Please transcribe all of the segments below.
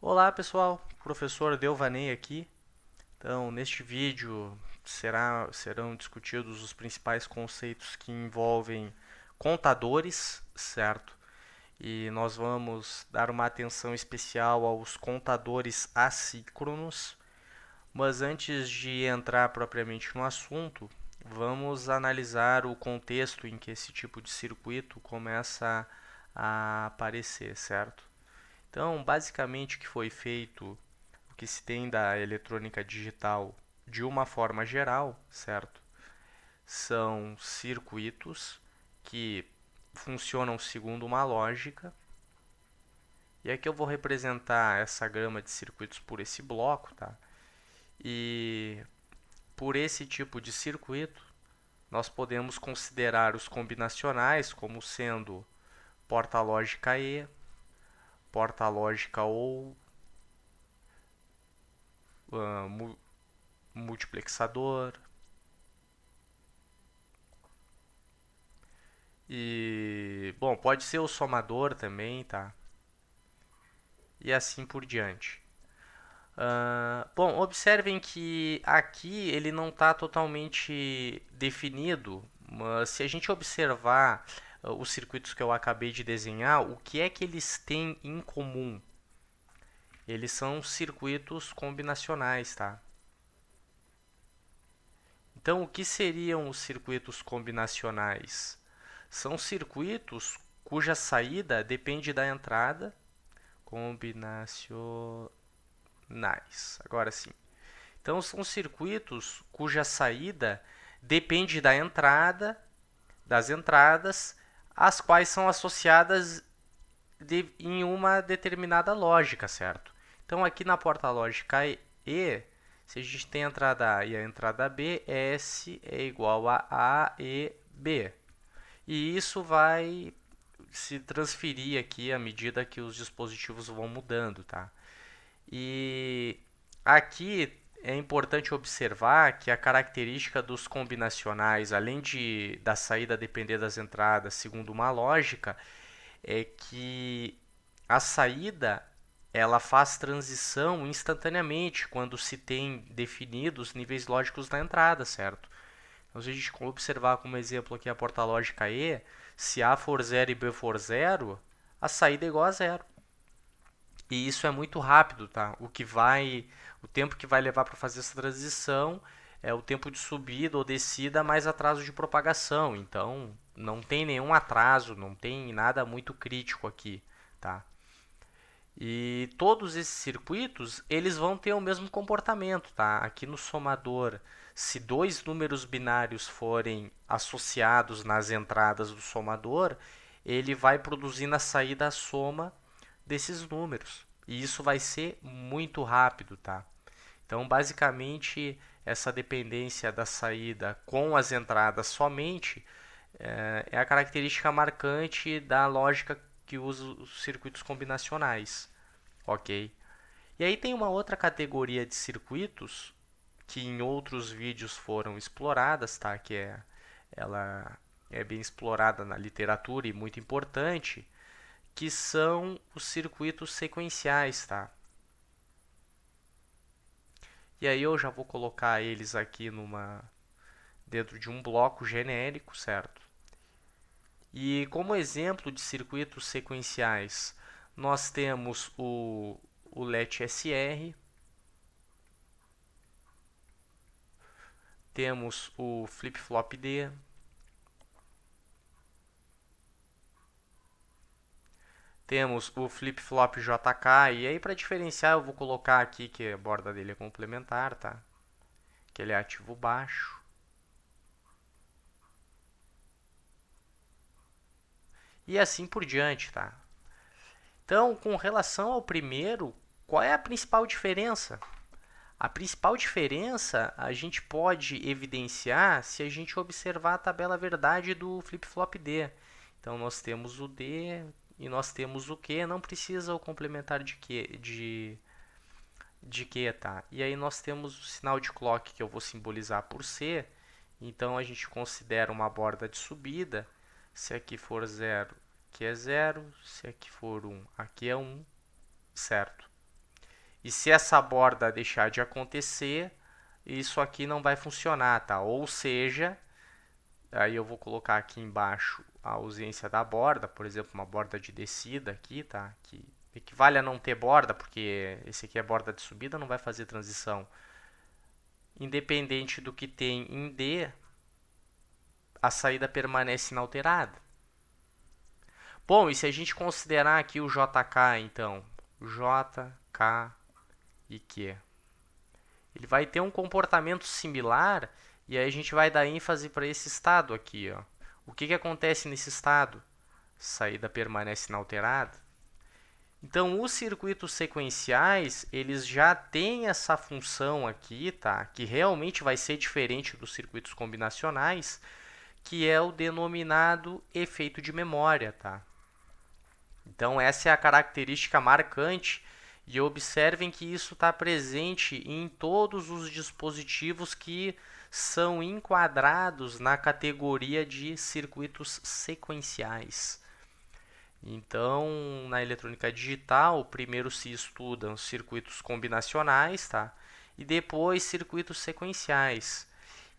Olá pessoal, professor Delvaney aqui. Então, neste vídeo serão discutidos os principais conceitos que envolvem contadores, certo? E nós vamos dar uma atenção especial aos contadores assíncronos. Mas antes de entrar propriamente no assunto, vamos analisar o contexto em que esse tipo de circuito começa a aparecer, certo? Então, basicamente, o que foi feito, o que se tem da eletrônica digital de uma forma geral, certo? São circuitos que funcionam segundo uma lógica. E aqui eu vou representar essa gama de circuitos por esse bloco, tá? E por esse tipo de circuito, nós podemos considerar os combinacionais como sendo porta lógica E, porta lógica OU, multiplexador e, bom, pode ser o somador também, tá? E assim por diante. Bom, observem que aqui ele não está totalmente definido, mas se a gente observar os circuitos que eu acabei de desenhar, o que é que eles têm em comum? Eles são circuitos combinacionais, tá? Então, o que seriam os circuitos combinacionais? São circuitos cuja saída depende da entrada. Combinacionais. Agora sim. Então, são circuitos cuja saída depende da entrada, das entradas, as quais são associadas em uma determinada lógica, certo? Então, aqui na porta lógica E, se a gente tem a entrada A e a entrada B, S é igual a e B. E isso vai se transferir aqui à medida que os dispositivos vão mudando, tá? E aqui é importante observar que a característica dos combinacionais, além da saída depender das entradas segundo uma lógica, é que a saída ela faz transição instantaneamente quando se tem definidos níveis lógicos da entrada, certo? Então, se a gente observar como exemplo aqui a porta lógica E, se A for zero e B for zero, a saída é igual a zero. E isso é muito rápido, tá? O tempo que vai levar para fazer essa transição é o tempo de subida ou descida mais atraso de propagação. Então, não tem nenhum atraso, não tem nada muito crítico aqui, tá? E todos esses circuitos, eles vão ter o mesmo comportamento, tá? Aqui no somador, se dois números binários forem associados nas entradas do somador, ele vai produzir na saída a soma desses números. E isso vai ser muito rápido, tá? Então, basicamente, essa dependência da saída com as entradas somente é a característica marcante da lógica que usa os circuitos combinacionais, ok? E aí tem uma outra categoria de circuitos que em outros vídeos foram exploradas, tá? Ela é bem explorada na literatura e muito importante, que são os circuitos sequenciais, tá? E aí eu já vou colocar eles aqui dentro de um bloco genérico, certo? E como exemplo de circuitos sequenciais, nós temos o LET SR, temos o flip-flop D, temos o flip-flop JK, e aí para diferenciar eu vou colocar aqui que a borda dele é complementar, tá? Que ele é ativo baixo. E assim por diante, tá? Então, com relação ao primeiro, qual é a principal diferença? A principal diferença a gente pode evidenciar se a gente observar a tabela verdade do flip-flop D. Então nós temos o D e nós temos o Q, não precisa o complementar de Q, tá? E aí nós temos o sinal de clock que eu vou simbolizar por C. Então a gente considera uma borda de subida. Se aqui for 0, aqui é 0. Se aqui for 1, aqui é 1, certo? E se essa borda deixar de acontecer, isso aqui não vai funcionar, tá? Ou seja, aí eu vou colocar aqui embaixo a ausência da borda, por exemplo, uma borda de descida aqui, tá? Que equivale a não ter borda, porque esse aqui é borda de subida, não vai fazer transição. Independente do que tem em D, a saída permanece inalterada. Bom, e se a gente considerar aqui o JK, então, J, K e Q, ele vai ter um comportamento similar e aí a gente vai dar ênfase para esse estado aqui, ó. O que acontece nesse estado? Saída permanece inalterada. Então, os circuitos sequenciais, eles já têm essa função aqui, tá? Que realmente vai ser diferente dos circuitos combinacionais, que é o denominado efeito de memória, tá? Então, essa é a característica marcante e observem que isso está presente em todos os dispositivos que são enquadrados na categoria de circuitos sequenciais. Então, na eletrônica digital, primeiro se estudam circuitos combinacionais, tá? E depois circuitos sequenciais.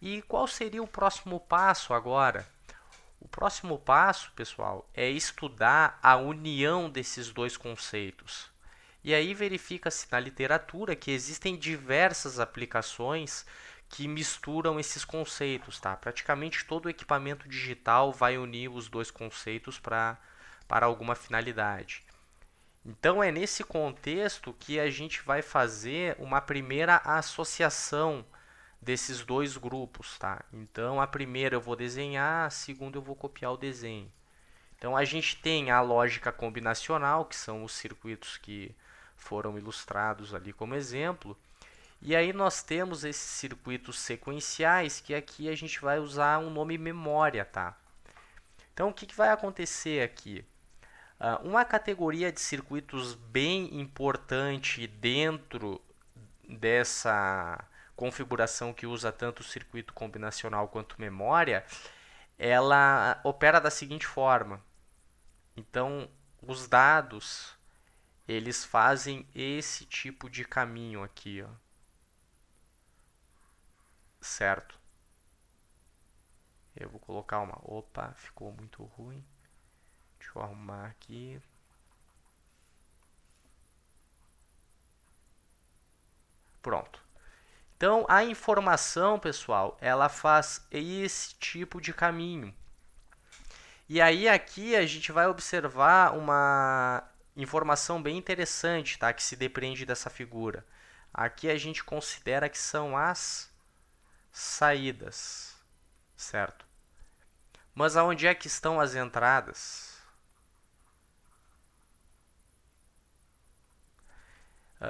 E qual seria o próximo passo agora? O próximo passo, pessoal, é estudar a união desses dois conceitos. E aí verifica-se na literatura que existem diversas aplicações que misturam esses conceitos, tá? Praticamente todo equipamento digital vai unir os dois conceitos para alguma finalidade. Então é nesse contexto que a gente vai fazer uma primeira associação desses dois grupos, tá? Então a primeira eu vou desenhar, a segunda eu vou copiar o desenho. Então a gente tem a lógica combinacional, que são os circuitos que foram ilustrados ali como exemplo. E aí nós temos esses circuitos sequenciais, que aqui a gente vai usar um nome memória, tá? Então o que vai acontecer aqui? Uma categoria de circuitos bem importante dentro dessa configuração que usa tanto o circuito combinacional quanto memória, ela opera da seguinte forma. Então, os dados, eles fazem esse tipo de caminho aqui, ó. Certo? Eu vou colocar uma... Opa, ficou muito ruim. Deixa eu arrumar aqui. Pronto. Então, a informação, pessoal, ela faz esse tipo de caminho. E aí aqui a gente vai observar uma informação bem interessante, tá? Que se depende dessa figura. Aqui a gente considera que são as saídas, certo? Mas aonde é que estão as entradas?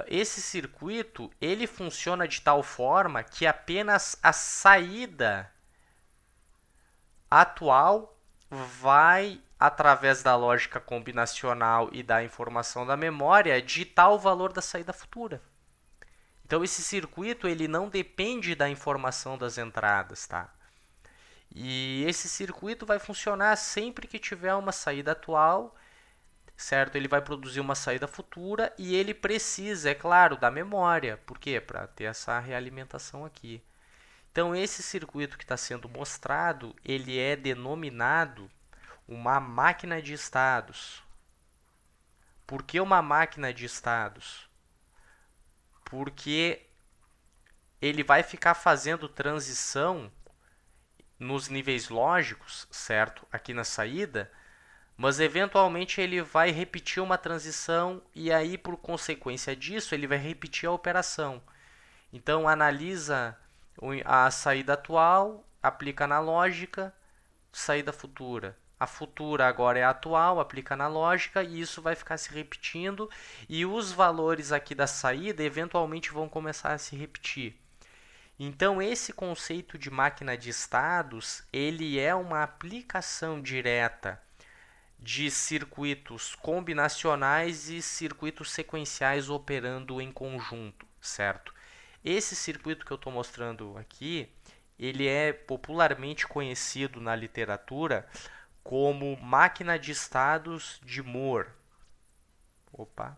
Esse circuito, ele funciona de tal forma que apenas a saída atual vai, através da lógica combinacional e da informação da memória, ditar o valor da saída futura. Então, esse circuito ele não depende da informação das entradas, tá? E esse circuito vai funcionar sempre que tiver uma saída atual, certo? Ele vai produzir uma saída futura e ele precisa, é claro, da memória. Por quê? Para ter essa realimentação aqui. Então, esse circuito que está sendo mostrado, ele é denominado uma máquina de estados. Por que uma máquina de estados? Porque ele vai ficar fazendo transição nos níveis lógicos, certo? Aqui na saída, mas eventualmente ele vai repetir uma transição e aí, por consequência disso, ele vai repetir a operação. Então, analisa a saída atual, aplica na lógica, saída futura. A futura agora é a atual, aplica na lógica e isso vai ficar se repetindo e os valores aqui da saída eventualmente vão começar a se repetir. Então esse conceito de máquina de estados, ele é uma aplicação direta de circuitos combinacionais e circuitos sequenciais operando em conjunto, certo? Esse circuito que eu estou mostrando aqui, ele é popularmente conhecido na literatura como máquina de estados de Moore. Opa.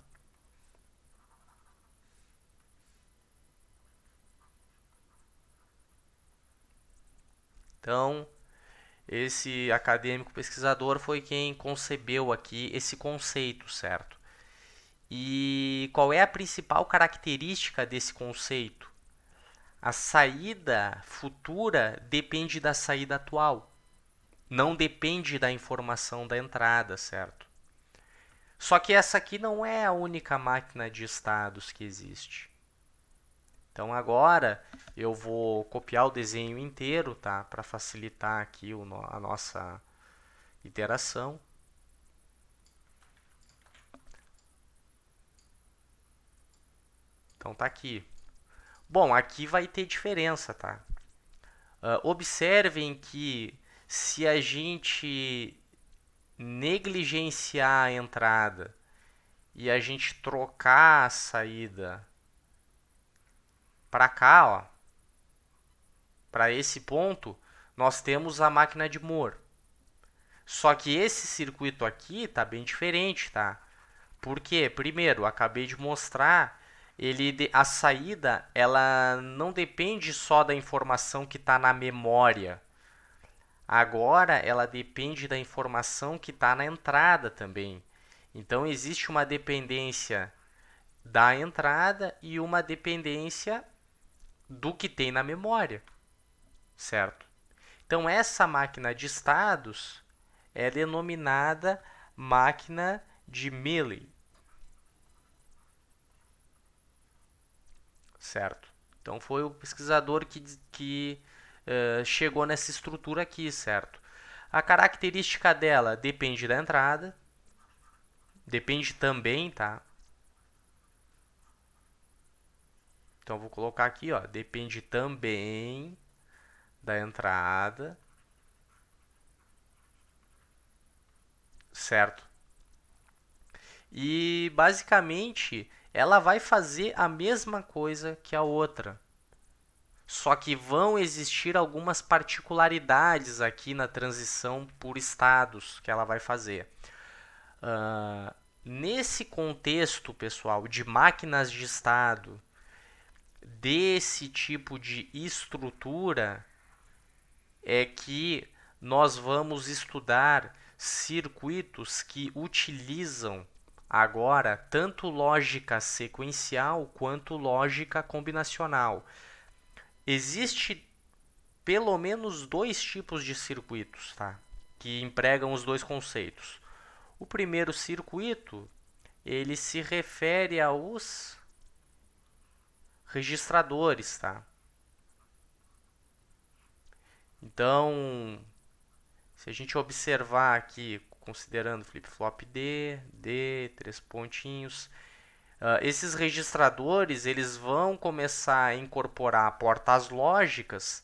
Então, esse acadêmico pesquisador foi quem concebeu aqui esse conceito, certo? E qual é a principal característica desse conceito? A saída futura depende da saída atual, não depende da informação da entrada, certo? Só que essa aqui não é a única máquina de estados que existe. Então agora eu vou copiar o desenho inteiro, tá? Para facilitar aqui a nossa iteração. Então tá aqui. Bom, aqui vai ter diferença, tá? Observem que se a gente negligenciar a entrada e a gente trocar a saída para cá, ó, para esse ponto, nós temos a máquina de Moore. Só que esse circuito aqui tá bem diferente, tá? Por quê? Primeiro, acabei de mostrar, a saída ela não depende só da informação que está na memória. Agora ela depende da informação que está na entrada também. Então existe uma dependência da entrada e uma dependência do que tem na memória, certo? Então essa máquina de estados é denominada máquina de Mealy, certo? Então foi o pesquisador que chegou nessa estrutura aqui, certo? A característica dela depende da entrada, depende também, tá? Então vou colocar aqui, ó, depende também da entrada, certo? E basicamente ela vai fazer a mesma coisa que a outra. Só que vão existir algumas particularidades aqui na transição por estados que ela vai fazer. Nesse contexto, pessoal, de máquinas de estado, desse tipo de estrutura, é que nós vamos estudar circuitos que utilizam agora tanto lógica sequencial quanto lógica combinacional. Existe pelo menos dois tipos de circuitos, tá? Que empregam os dois conceitos. O primeiro circuito, ele se refere aos registradores, tá? Então, se a gente observar aqui, considerando flip-flop D, três pontinhos, esses registradores eles vão começar a incorporar portas lógicas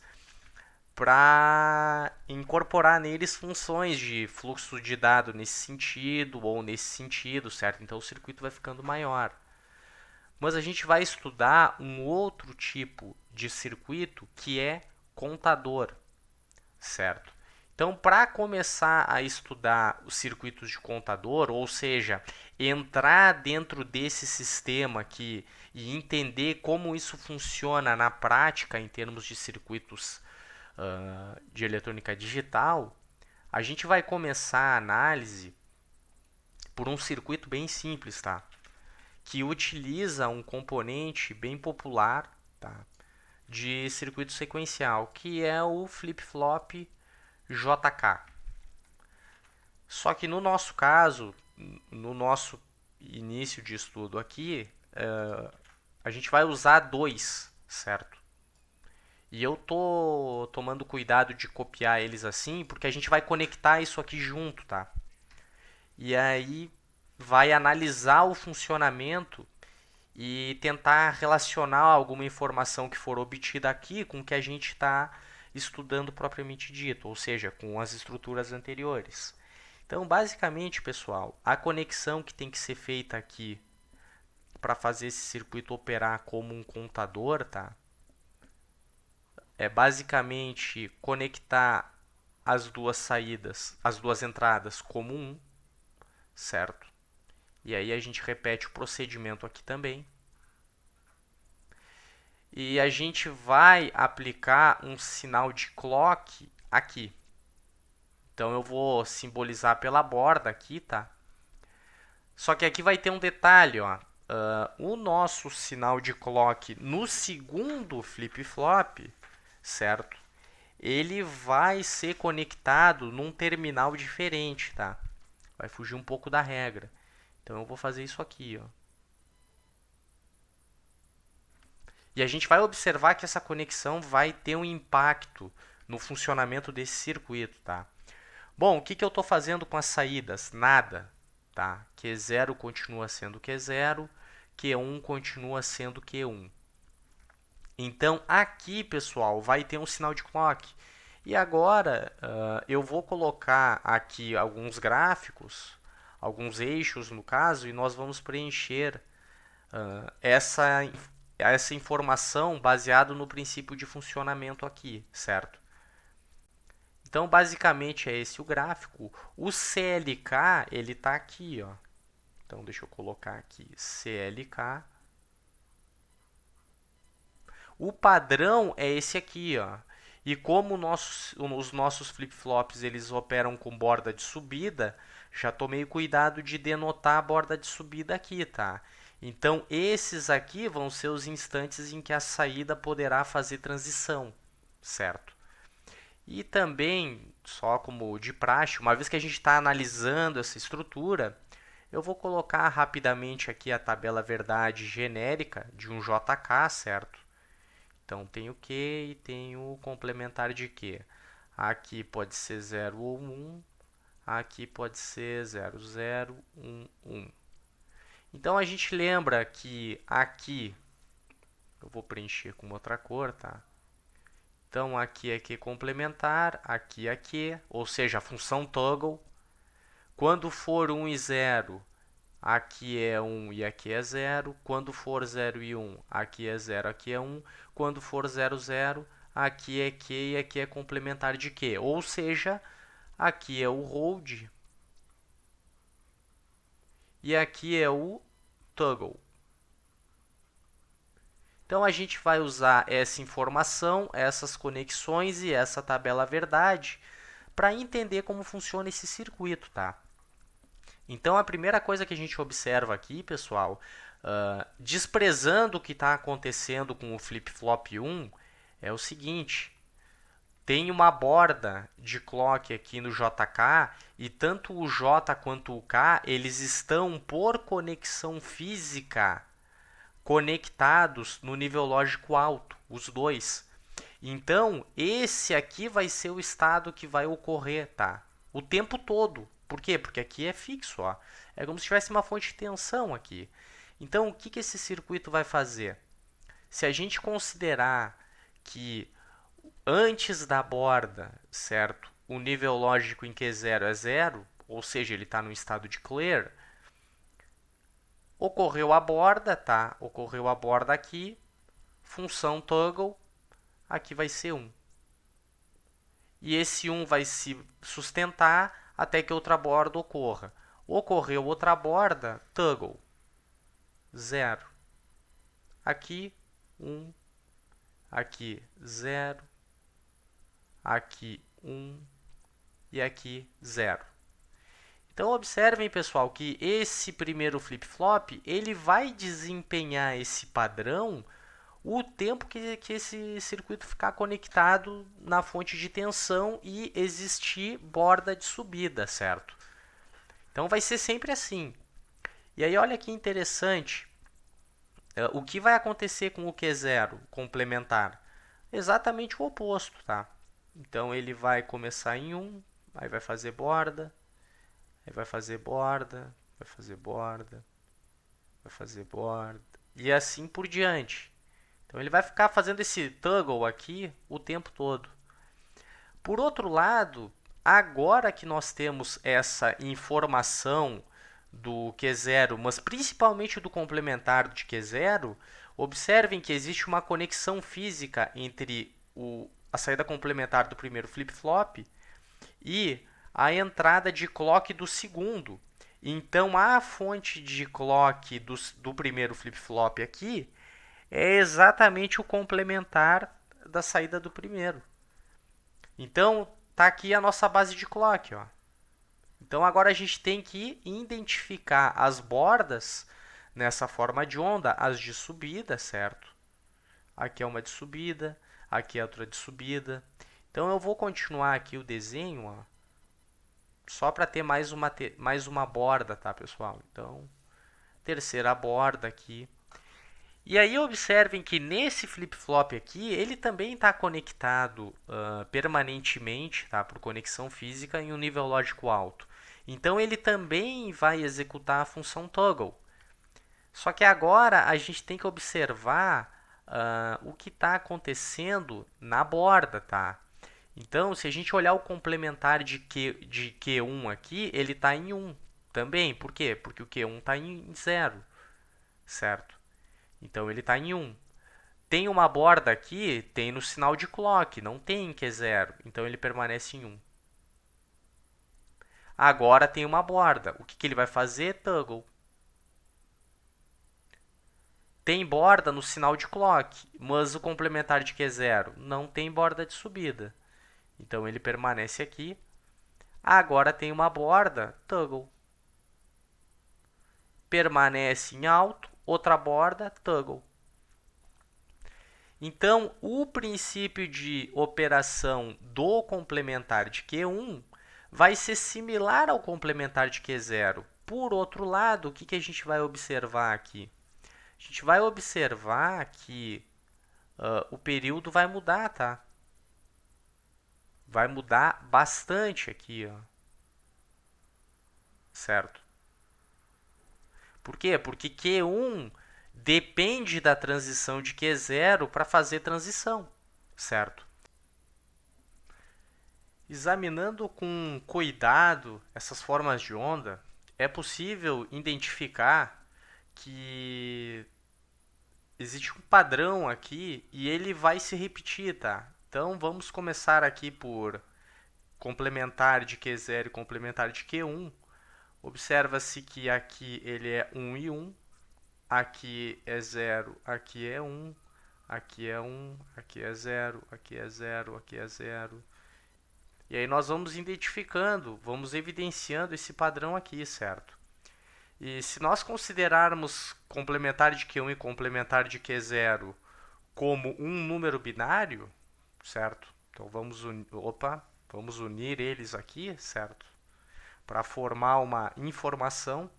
para incorporar neles funções de fluxo de dado nesse sentido ou nesse sentido, certo? Então o circuito vai ficando maior. Mas a gente vai estudar um outro tipo de circuito que é contador, certo? Então, para começar a estudar os circuitos de contador, ou seja, entrar dentro desse sistema aqui e entender como isso funciona na prática em termos de circuitos de eletrônica digital, a gente vai começar a análise por um circuito bem simples, tá? Que utiliza um componente bem popular, tá? De circuito sequencial, que é o flip-flop JK. Só que no nosso caso, no nosso início de estudo aqui, a gente vai usar dois, certo? E eu tô tomando cuidado de copiar eles assim, porque a gente vai conectar isso aqui junto, tá? E aí vai analisar o funcionamento e tentar relacionar alguma informação que for obtida aqui com o que a gente está estudando propriamente dito, ou seja, com as estruturas anteriores. Então, basicamente, pessoal, a conexão que tem que ser feita aqui para fazer esse circuito operar como um contador, tá? É basicamente conectar as duas saídas, as duas entradas como um, certo? E aí a gente repete o procedimento aqui também. E a gente vai aplicar um sinal de clock aqui. Então eu vou simbolizar pela borda aqui, tá? Só que aqui vai ter um detalhe, ó. O nosso sinal de clock no segundo flip-flop, certo? Ele vai ser conectado num terminal diferente, tá? Vai fugir um pouco da regra. Então eu vou fazer isso aqui, ó. E a gente vai observar que essa conexão vai ter um impacto no funcionamento desse circuito, tá? Bom, o que eu estou fazendo com as saídas? Nada, tá? Q0 continua sendo Q0, Q1 continua sendo Q1. Então, aqui, pessoal, vai ter um sinal de clock. E agora, eu vou colocar aqui alguns gráficos, alguns eixos, no caso, e nós vamos preencher essa informação baseado no princípio de funcionamento aqui, certo? Então, basicamente, é esse o gráfico. O CLK, ele está aqui, ó. Então, deixa eu colocar aqui, CLK. O padrão é esse aqui, ó. E como os nossos flip-flops eles operam com borda de subida, já tomei cuidado de denotar a borda de subida aqui, tá? Então, esses aqui vão ser os instantes em que a saída poderá fazer transição, certo? E também, só como de praxe, uma vez que a gente está analisando essa estrutura, eu vou colocar rapidamente aqui a tabela verdade genérica de um JK, certo? Então, tem o Q e tem o complementar de Q. Aqui pode ser 0 ou 1, aqui pode ser 0, 0, 1, 1. Então, a gente lembra que aqui, eu vou preencher com outra cor, tá? Então, aqui é Q complementar, aqui é Q, ou seja, a função toggle. Quando for 1 e 0, aqui é 1 e aqui é 0. Quando for 0 e 1, aqui é 0, aqui é 1. Quando for 0, 0, aqui é Q e aqui é complementar de Q. Ou seja, aqui é o hold e aqui é o toggle. Então, a gente vai usar essa informação, essas conexões e essa tabela verdade para entender como funciona esse circuito, tá? Então, a primeira coisa que a gente observa aqui, pessoal, desprezando o que está acontecendo com o flip-flop 1, é o seguinte: tem uma borda de clock aqui no JK e tanto o J quanto o K, eles estão por conexão física conectados no nível lógico alto, os dois. Então, esse aqui vai ser o estado que vai ocorrer, tá? O tempo todo. Por quê? Porque aqui é fixo, ó. É como se tivesse uma fonte de tensão aqui. Então, o que esse circuito vai fazer? Se a gente considerar que antes da borda, certo, o nível lógico em Q0 é 0, ou seja, ele está no estado de clear, ocorreu a borda, tá? Ocorreu a borda aqui, função toggle, aqui vai ser 1. E esse 1 vai se sustentar até que outra borda ocorra. Ocorreu outra borda, toggle, 0. Aqui, 1. Aqui, 0. Aqui, 1. E aqui, 0. Então, observem, pessoal, que esse primeiro flip-flop, ele vai desempenhar esse padrão o tempo que esse circuito ficar conectado na fonte de tensão e existir borda de subida, certo? Então, vai ser sempre assim. E aí, olha que interessante. O que vai acontecer com o Q0 complementar? Exatamente o oposto, tá? Então, ele vai começar em 1, aí vai fazer borda, aí vai fazer borda, vai fazer borda, vai fazer borda, e assim por diante. Então, ele vai ficar fazendo esse toggle aqui o tempo todo. Por outro lado, agora que nós temos essa informação do Q0, mas principalmente do complementar de Q0, observem que existe uma conexão física entre a saída complementar do primeiro flip-flop e a entrada de clock do segundo. Então, a fonte de clock do primeiro flip-flop aqui é exatamente o complementar da saída do primeiro. Então, tá aqui a nossa base de clock, ó. Então agora a gente tem que identificar as bordas nessa forma de onda, as de subida, certo? Aqui é uma de subida, aqui é outra de subida. Então eu vou continuar aqui o desenho, ó, só para ter mais uma borda, tá, pessoal? Então, terceira borda aqui. E aí observem que nesse flip-flop aqui, ele também está conectado permanentemente, tá, por conexão física em um nível lógico alto. Então ele também vai executar a função toggle. Só que agora a gente tem que observar o que está acontecendo na borda, tá? Então, se a gente olhar o complementar de Q1 aqui, ele está em 1 também. Por quê? Porque o Q1 está em 0, certo? Então ele está em 1. Tem uma borda aqui, tem no sinal de clock, não tem em Q0, então ele permanece em 1. Agora tem uma borda, o que ele vai fazer? Toggle. Tem borda no sinal de clock, mas o complementar de Q0 não tem borda de subida. Então ele permanece aqui. Agora tem uma borda, toggle. Permanece em alto, outra borda, toggle. Então, o princípio de operação do complementar de Q1 vai ser similar ao complementar de Q0. Por outro lado, o que a gente vai observar aqui? A gente vai observar que o período vai mudar, tá? Vai mudar bastante aqui, ó. Certo? Por quê? Porque Q1 depende da transição de Q0 para fazer transição, certo? Examinando com cuidado essas formas de onda, é possível identificar que existe um padrão aqui e ele vai se repetir, tá? Então vamos começar aqui por complementar de Q0 e complementar de Q1. Observa-se que aqui ele é 1 e 1, aqui é 0, aqui é 1, aqui é 1, aqui é 0, aqui é 0, aqui é 0. E aí nós vamos identificando, vamos evidenciando esse padrão aqui, certo? E se nós considerarmos complementar de Q1 e complementar de Q0 como um número binário, certo? Então vamos unir eles aqui, certo? Para formar uma informação.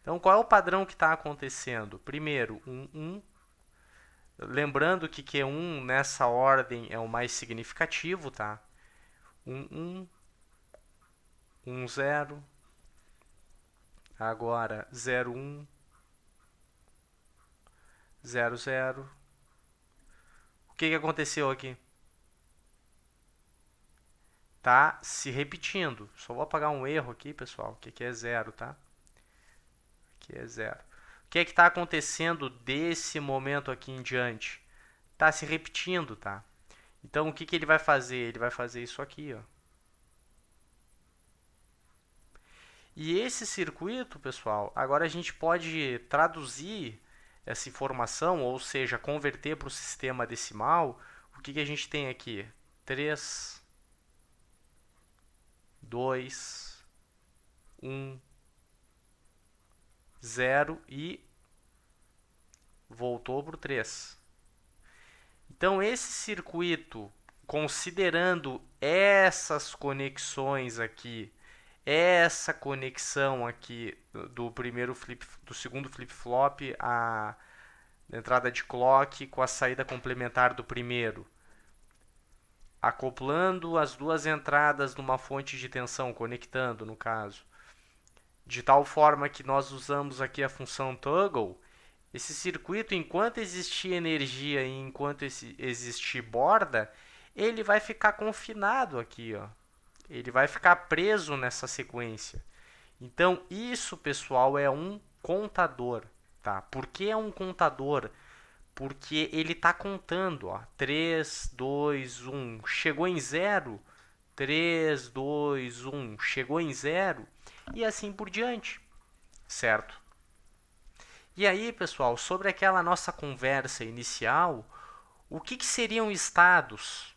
Então qual é o padrão que está acontecendo? Primeiro, 1, 1. Lembrando que Q1 nessa ordem é o mais significativo, tá? 1, 1, 1, 0. Agora 0, 1, 0, 0. O que aconteceu aqui? Tá se repetindo. Só vou apagar um erro aqui, pessoal, que aqui é 0, tá? Aqui é 0. O que está acontecendo desse momento aqui em diante? Tá se repetindo, tá? Então o que ele vai fazer? Ele vai fazer isso aqui, ó. E esse circuito, pessoal, agora a gente pode traduzir essa informação, ou seja, converter para o sistema decimal. O que a gente tem aqui? 3, 2, 1, 0 e voltou para o 3. Então, esse circuito, considerando essas conexões aqui, essa conexão aqui do segundo flip-flop, a entrada de clock com a saída complementar do primeiro, acoplando as duas entradas numa fonte de tensão, conectando no caso, de tal forma que nós usamos aqui a função toggle. Esse circuito, enquanto existir energia e enquanto existir borda, ele vai ficar confinado aqui, ó. Ele vai ficar preso nessa sequência. Então, isso, pessoal, é um contador, tá? Por que é um contador? Porque ele está contando, ó, 3, 2, 1, chegou em 0, 3, 2, 1, chegou em 0 e assim por diante, certo? E aí, pessoal, sobre aquela nossa conversa inicial, o que seriam estados?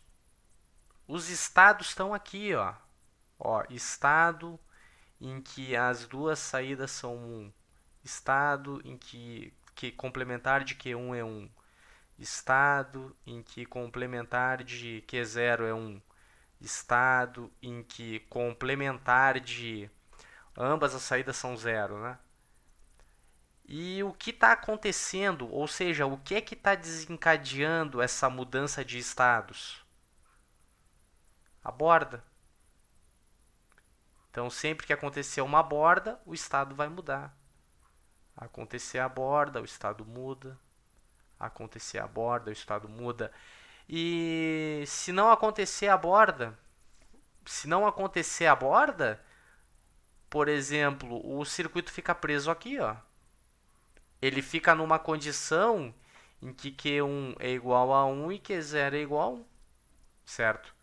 os estados estão aqui, ó. Ó, estado em que as duas saídas são 1. Estado em que complementar de Q1 é 1. Estado em que complementar de Q0 é 1. Estado em que complementar de ambas as saídas são 0, né? E o que está acontecendo, ou seja, o que é que está desencadeando essa mudança de estados? A borda. Então, sempre que acontecer uma borda, o estado vai mudar. Acontecer a borda, o estado muda. Acontecer a borda, o estado muda. E se não acontecer a borda, por exemplo, o circuito fica preso aqui, ó. Ele fica numa condição em que Q1 é igual a 1 e Q0 é igual a 1, certo?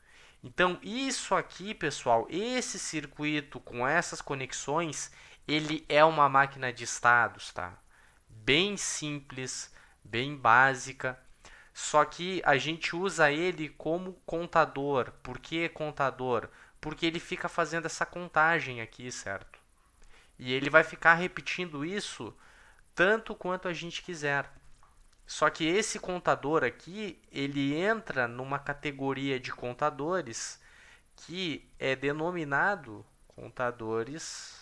Então, isso aqui, pessoal, esse circuito com essas conexões, ele é uma máquina de estados, tá? Bem simples, bem básica. Só que a gente usa ele como contador. Por que contador? Porque ele fica fazendo essa contagem aqui, certo? E ele vai ficar repetindo isso tanto quanto a gente quiser. Só que esse contador aqui, ele entra numa categoria de contadores que é denominado contadores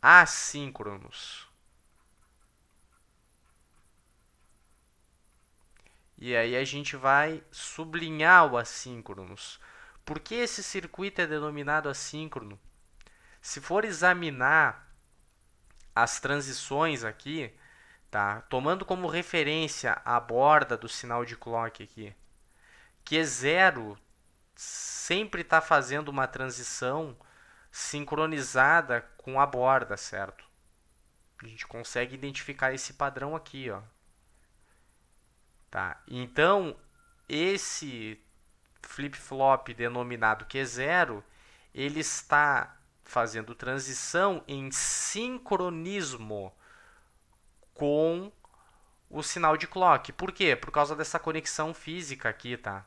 assíncronos. E aí a gente vai sublinhar o assíncronos. Por que esse circuito é denominado assíncrono? Se for examinar as transições aqui, tá? Tomando como referência a borda do sinal de clock aqui, Q0 sempre está fazendo uma transição sincronizada com a borda, certo? A gente consegue identificar esse padrão aqui, ó. Tá? Então, esse flip-flop denominado Q0, ele está fazendo transição em sincronismo com o sinal de clock. Por quê? Por causa dessa conexão física aqui, tá?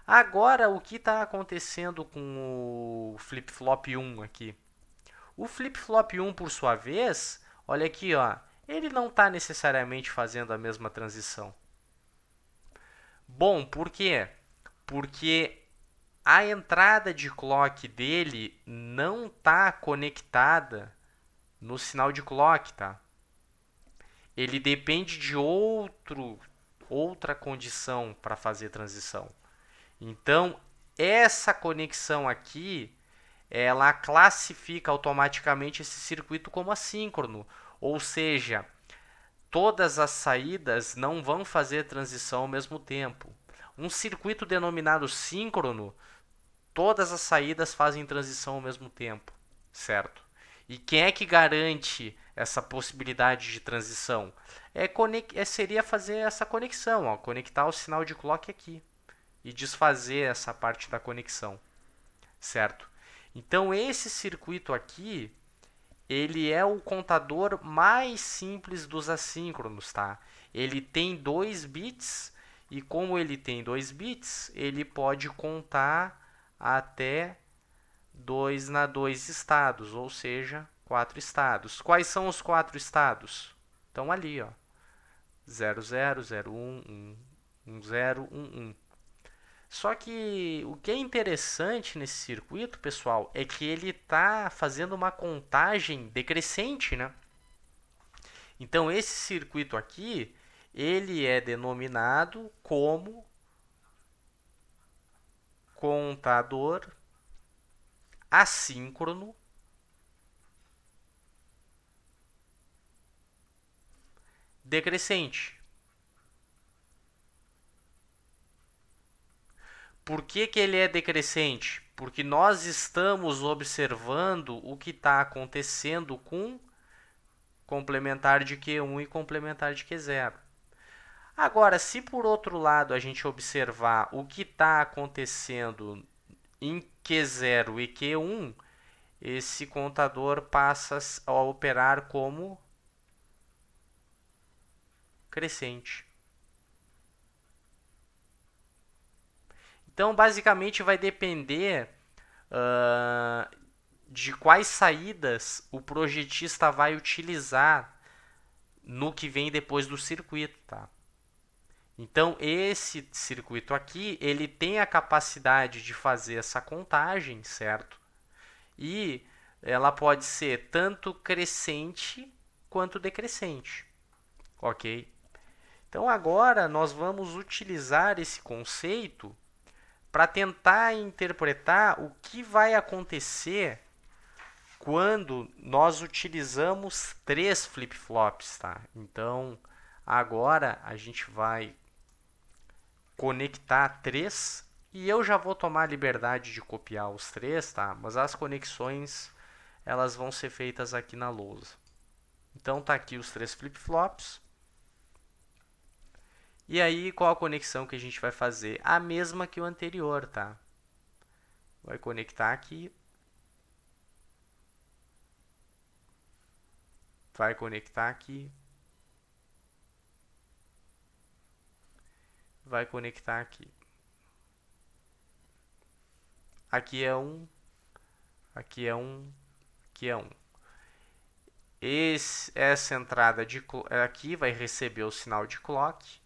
Agora, o que está acontecendo com o flip-flop 1 aqui? O flip-flop 1, por sua vez, olha aqui, ó, ele não está necessariamente fazendo a mesma transição. Bom, por quê? Porque a entrada de clock dele não está conectada no sinal de clock, tá? Ele depende de outra condição para fazer transição. Então, essa conexão aqui, ela classifica automaticamente esse circuito como assíncrono, ou seja, todas as saídas não vão fazer transição ao mesmo tempo. Um circuito denominado síncrono, todas as saídas fazem transição ao mesmo tempo, certo? E quem é que garante essa possibilidade de transição? Seria fazer essa conexão, ó, conectar o sinal de clock aqui e desfazer essa parte da conexão, certo? Então esse circuito aqui, ele é o contador mais simples dos assíncronos, tá? Ele tem 2 bits e como ele tem 2 bits, ele pode contar até 2 na 2 estados, ou seja, 4 estados. Quais são os 4 estados? Estão ali, ó. 00, 01, 10, 11. Só que o que é interessante nesse circuito, pessoal, é que ele está fazendo uma contagem decrescente, né? Então esse circuito aqui, ele é denominado como contador assíncrono decrescente. Por que ele é decrescente? Porque nós estamos observando o que está acontecendo com complementar de Q1 e complementar de Q0. Agora, se por outro lado a gente observar o que está acontecendo em Q0 e Q1, esse contador passa a operar como crescente. Então, basicamente, vai depender de quais saídas o projetista vai utilizar no que vem depois do circuito, tá? Então, esse circuito aqui, ele tem a capacidade de fazer essa contagem, certo? E ela pode ser tanto crescente quanto decrescente, ok? Então, agora nós vamos utilizar esse conceito para tentar interpretar o que vai acontecer quando nós utilizamos 3 flip-flops, tá? Então, agora a gente vai conectar 3 e eu já vou tomar a liberdade de copiar os 3, tá? Mas as conexões elas vão ser feitas aqui na lousa. Então tá aqui os 3 flip-flops. E aí qual a conexão que a gente vai fazer? A mesma que o anterior, tá? Vai conectar aqui. Vai conectar aqui. Vai conectar aqui. Aqui é um, aqui é um, aqui é um. Essa entrada aqui vai receber o sinal de clock.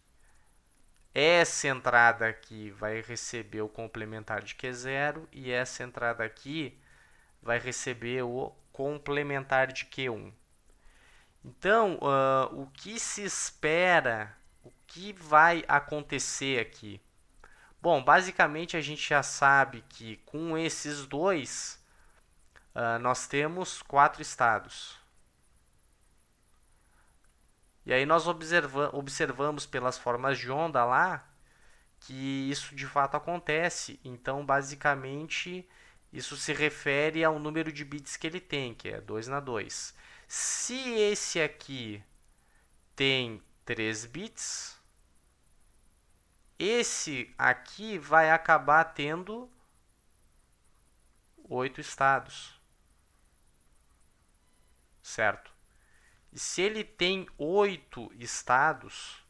Essa entrada aqui vai receber o complementar de Q0 e essa entrada aqui vai receber o complementar de Q1. Então, o que se espera, o que vai acontecer aqui? Bom, basicamente a gente já sabe que com esses dois nós temos 4 estados. E aí nós observamos pelas formas de onda lá que isso de fato acontece. Então, basicamente, isso se refere ao número de bits que ele tem, que é 2 na 2. Se esse aqui tem 3 bits, esse aqui vai acabar tendo 8 estados. Certo? E se ele tem 8 estados,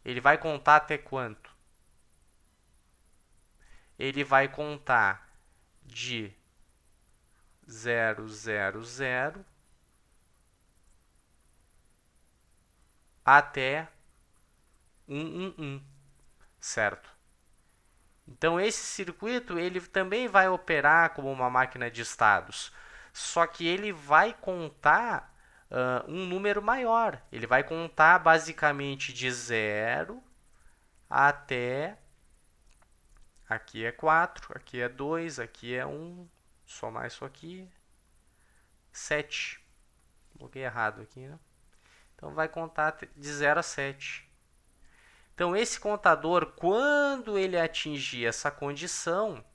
ele vai contar até quanto? Ele vai contar de 0, 0, 0 até 1, 1, 1, certo? Então esse circuito ele também vai operar como uma máquina de estados, só que ele vai contar um número maior. Ele vai contar basicamente de 0 até, aqui é 4, aqui é 2, aqui é 1, somar isso aqui, 7. Coloquei errado aqui, né? Então vai contar de 0 a 7. Então esse contador, quando ele atingir essa condição,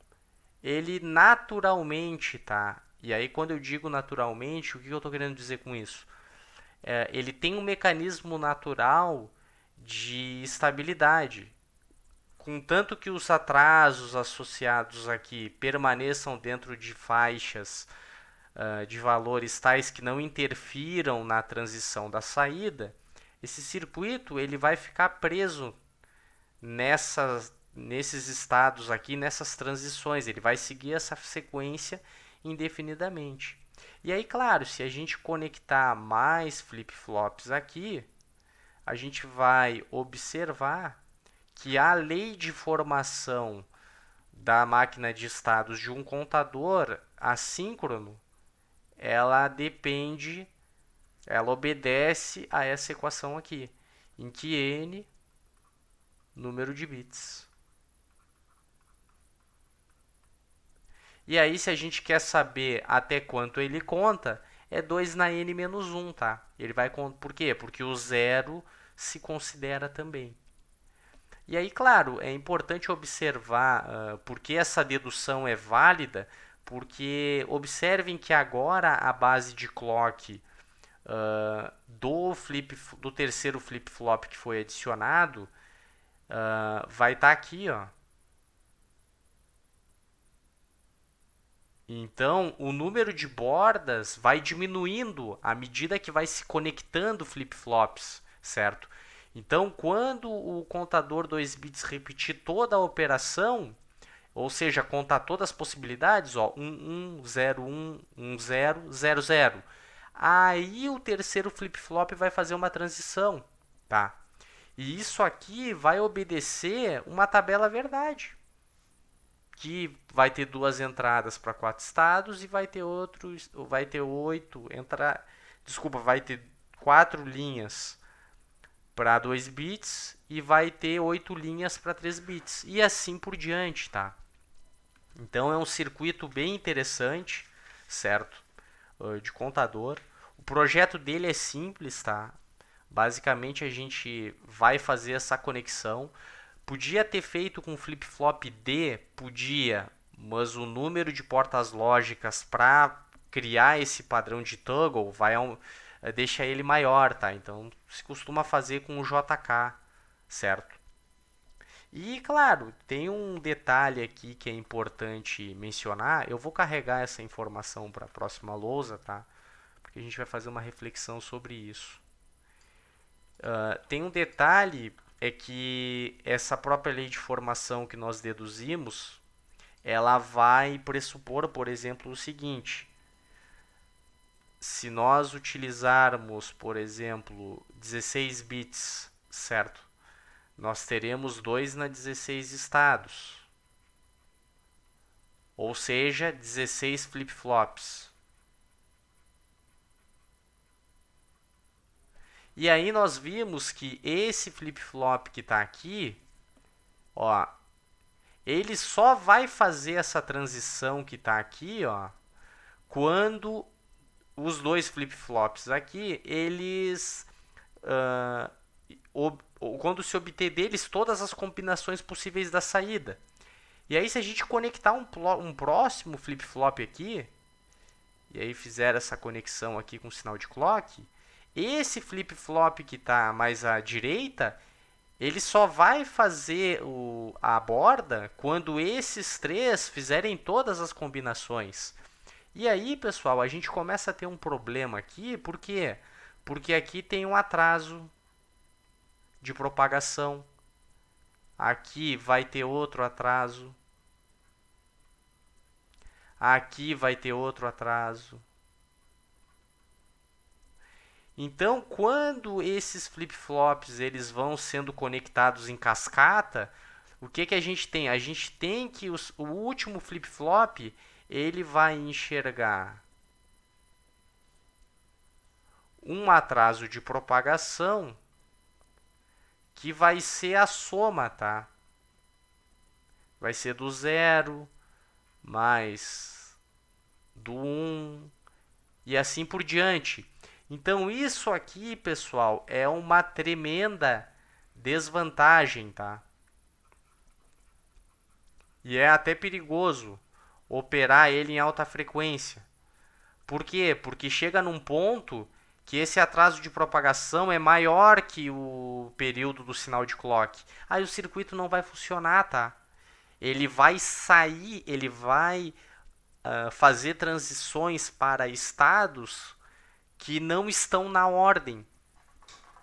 ele naturalmente, tá? E aí quando eu digo naturalmente, o que eu estou querendo dizer com isso? Ele tem um mecanismo natural de estabilidade. Contanto que os atrasos associados aqui permaneçam dentro de faixas de valores tais que não interfiram na transição da saída, esse circuito ele vai ficar preso nesses estados aqui, nessas transições. Ele vai seguir essa sequência indefinidamente. E aí, claro, se a gente conectar mais flip-flops aqui, a gente vai observar que a lei de formação da máquina de estados de um contador assíncrono, ela depende, ela obedece a essa equação aqui, em que n, número de bits. E aí, se a gente quer saber até quanto ele conta, é 2 na n menos 1, tá? Ele vai contar. Por quê? Porque o zero se considera também. E aí, claro, é importante observar por que essa dedução é válida, porque observem que agora a base de clock do terceiro flip-flop que foi adicionado vai estar aqui, ó. Então, o número de bordas vai diminuindo à medida que vai se conectando flip-flops, certo? Então, quando o contador 2 bits repetir toda a operação, Ou seja, contar todas as possibilidades, ó, 0, 0, 0. Aí o terceiro flip-flop vai fazer uma transição, tá? E isso aqui vai obedecer uma tabela verdade, que vai ter duas entradas para 4 estados e vai ter desculpa, vai ter 4 linhas para 2 bits e vai ter 8 linhas para 3 bits e assim por diante, tá? Então é um circuito bem interessante, certo? De contador. O projeto dele é simples, tá? Basicamente a gente vai fazer essa conexão. Podia ter feito com flip-flop D, podia, mas o número de portas lógicas para criar esse padrão de toggle deixa ele maior, tá? Então se costuma fazer com o JK, certo? E claro, tem um detalhe aqui que é importante mencionar. Eu vou carregar essa informação para a próxima lousa, tá? Porque a gente vai fazer uma reflexão sobre isso. Tem um detalhe, é que essa própria lei de formação que nós deduzimos, ela vai pressupor, por exemplo, o seguinte: se nós utilizarmos, por exemplo, 16 bits, certo? Nós teremos 2 na 16 estados, ou seja, 16 flip-flops. E aí nós vimos que esse flip-flop que está aqui, ó, ele só vai fazer essa transição que está aqui, ó, quando os dois flip-flops aqui, eles quando se obter deles todas as combinações possíveis da saída. E aí se a gente conectar um próximo flip-flop aqui, e aí fizer essa conexão aqui com o sinal de clock, esse flip-flop que está mais à direita, ele só vai fazer a borda quando esses três fizerem todas as combinações. E aí, pessoal, a gente começa a ter um problema aqui, por quê? Porque aqui tem um atraso de propagação. Aqui vai ter outro atraso. Aqui vai ter outro atraso. Então, quando esses flip-flops eles vão sendo conectados em cascata, o que a gente tem? A gente tem que o último flip-flop ele vai enxergar um atraso de propagação que vai ser a soma, tá? Vai ser do 0 mais do 1 e assim por diante. Então isso aqui, pessoal, é uma tremenda desvantagem, tá? E é até perigoso operar ele em alta frequência. Por quê? Porque chega num ponto que esse atraso de propagação é maior que o período do sinal de clock. Aí o circuito não vai funcionar, tá? Ele vai sair, ele vai fazer transições para estados que não estão na ordem.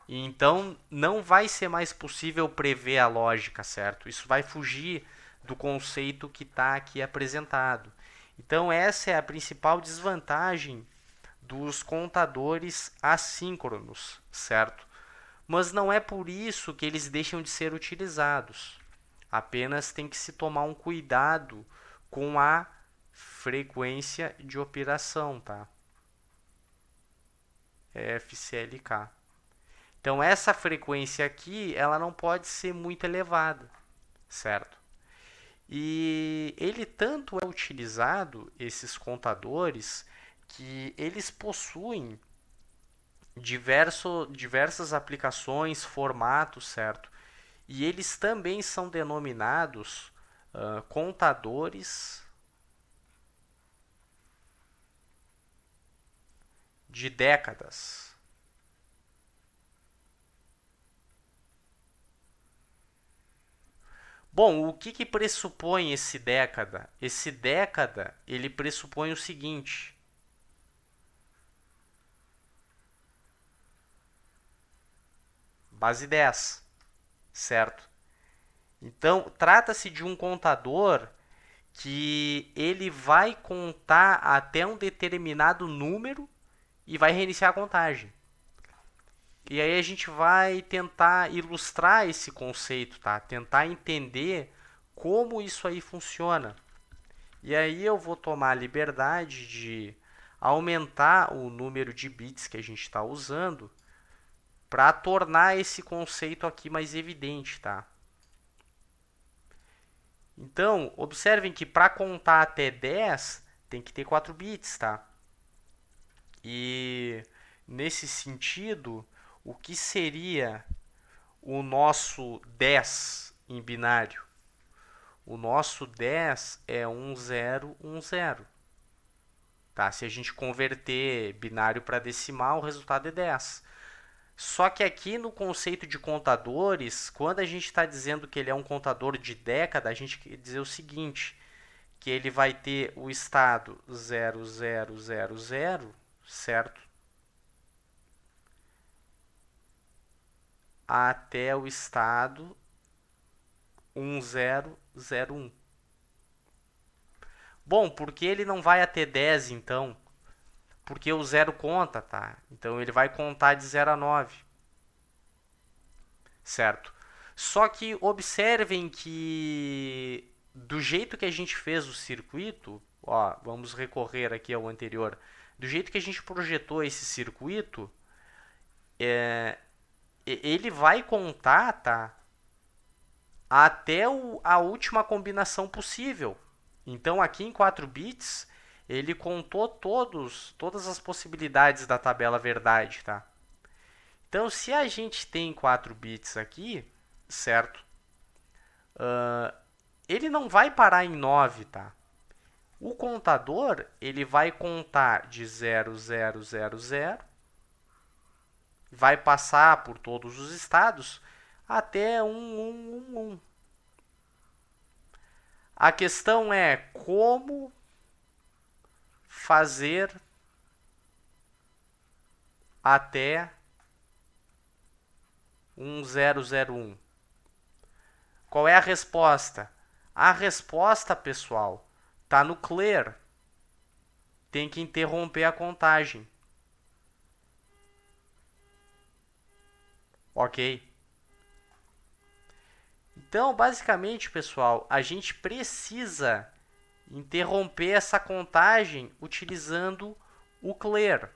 E então não vai ser mais possível prever a lógica, certo? Isso vai fugir do conceito que está aqui apresentado. Então essa é a principal desvantagem dos contadores assíncronos, certo? Mas não é por isso que eles deixam de ser utilizados. Apenas tem que se tomar um cuidado com a frequência de operação, tá? FCLK. Então essa frequência aqui, ela não pode ser muito elevada, certo? E ele tanto é utilizado, esses contadores, que eles possuem diversas aplicações, formatos, certo? E eles também são denominados contadores de décadas. Bom, o que pressupõe esse década? Esse década, ele pressupõe o seguinte: base 10, certo? Então, trata-se de um contador que ele vai contar até um determinado número e vai reiniciar a contagem. E aí a gente vai tentar ilustrar esse conceito, tá? Tentar entender como isso aí funciona. E aí eu vou tomar a liberdade de aumentar o número de bits que a gente está usando para tornar esse conceito aqui mais evidente, tá? Então, observem que para contar até 10 tem que ter 4 bits, tá? E nesse sentido, o que seria o nosso 10 em binário? O nosso 10 é 1010. Tá? Se a gente converter binário para decimal, o resultado é 10. Só que aqui no conceito de contadores, quando a gente está dizendo que ele é um contador de década, a gente quer dizer o seguinte, que ele vai ter o estado 0000, certo? Até o estado 1001. Bom, porque ele não vai até 10 então? Porque o zero conta, tá? Então ele vai contar de 0 a 9. Certo? Só que observem que do jeito que a gente fez o circuito, ó, vamos recorrer aqui ao anterior, do jeito que a gente projetou esse circuito, ele vai contar, tá? Até a última combinação possível. Então aqui em 4 bits, ele contou todas as possibilidades da tabela verdade, tá? Então, se a gente tem 4 bits aqui, certo? Ele não vai parar em 9, tá? O contador, ele vai contar de 0000, vai passar por todos os estados até 1111. A questão é como fazer até 1001. Qual é a resposta? A resposta, pessoal, está no clear. Tem que interromper a contagem. Ok? Então, basicamente, pessoal, a gente precisa interromper essa contagem utilizando o clear.